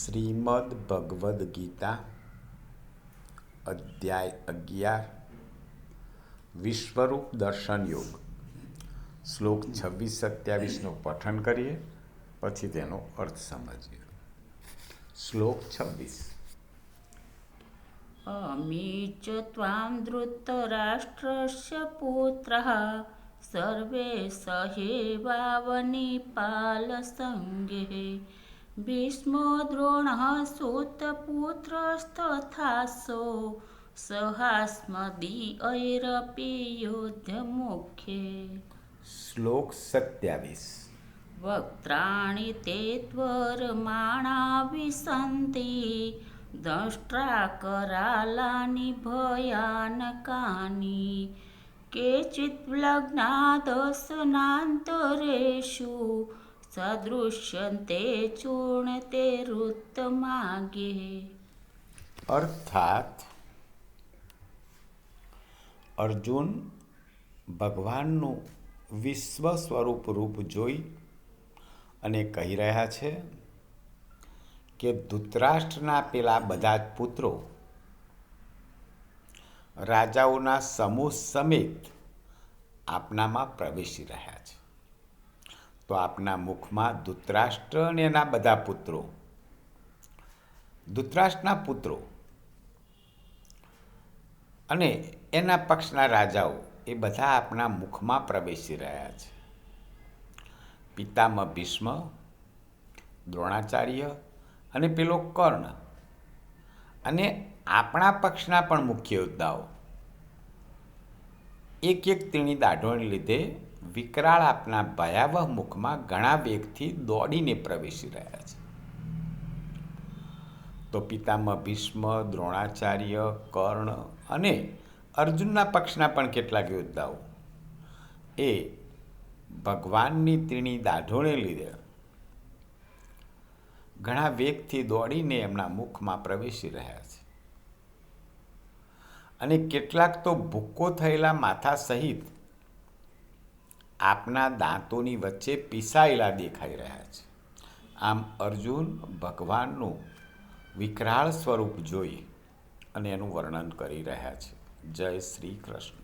શ્રીમદ ભગવદ્ ગીતા અધ્યાય 11 વિશ્વરૂપ દર્શન યોગ શ્લોક 26-27નું પઠન કરીએ, પછી તેનો અર્થ સમજીએ. શ્લોક 26. અમી ચ ત્વાં ધૃતરાષ્ટ્રસ્ય પુત્રઃ સર્વે સહેવાવનિપાલસંગે ભીષ્મો દ્રોણઃ સૂતપુત્રસ્તથાસો સહાસ્મદીયૈરપી યુદ્ધમુખ્યે. શ્લોક 27. વક્ત્રાણિ તે ત્વરમાણા વિસંતિ દંષ્ટ્રા કરાલાનિ ભયાનકાનિ કેચિત લગ્ના દશનાંતરેષુ સદૃશ્યન્તે ચૂર્ણતે ઋતમાગે. અર્થાત અર્જુન ભગવાનનું વિશ્વ સ્વરૂપ રૂપ જોઈ અને કહી રહ્યા છે કે ધૃતરાષ્ટ્રના પેલા બધા જ પુત્રો રાજાઓના સમૂહ સમેત આપનામાં પ્રવેશી રહ્યા છે. તો આપના મુખમાં ધૃતરાષ્ટ્ર અને એના બધા પુત્રો, ધૃતરાષ્ટ્રના પુત્રો અને એના પક્ષના રાજાઓ એ બધા આપણા મુખમાં પ્રવેશી રહ્યા છે. પિતામહ ભીષ્મ, દ્રોણાચાર્ય અને પેલો કર્ણ અને આપણા પક્ષના પણ મુખ્ય યોદ્ધાઓ એક એક તેની દાઢોને લીધે વિકરાળ આપના ભયાવહ મુખમાં ઘણા વેગથી દોડીને પ્રવેશી રહ્યા છે. તો પિતામહ ભીષ્મ, દ્રોણાચાર્ય, કર્ણ અને અર્જુનના પક્ષના પણ કેટલાક યોદ્ધાઓ એ ભગવાનની તેની દાઢોને લીધે ઘણા વેગથી દોડીને એમના મુખમાં પ્રવેશી રહ્યા છે. અને કેટલાક તો ભૂક્કો થયેલા માથા સહિત આપના દાંતોની વચ્ચે પીસાયેલા દેખાઈ રહ્યા છે. આમ અર્જુન ભગવાનનું વિકરાળ સ્વરૂપ જોઈ અને એનું વર્ણન કરી રહ્યા છે. જય શ્રી કૃષ્ણ.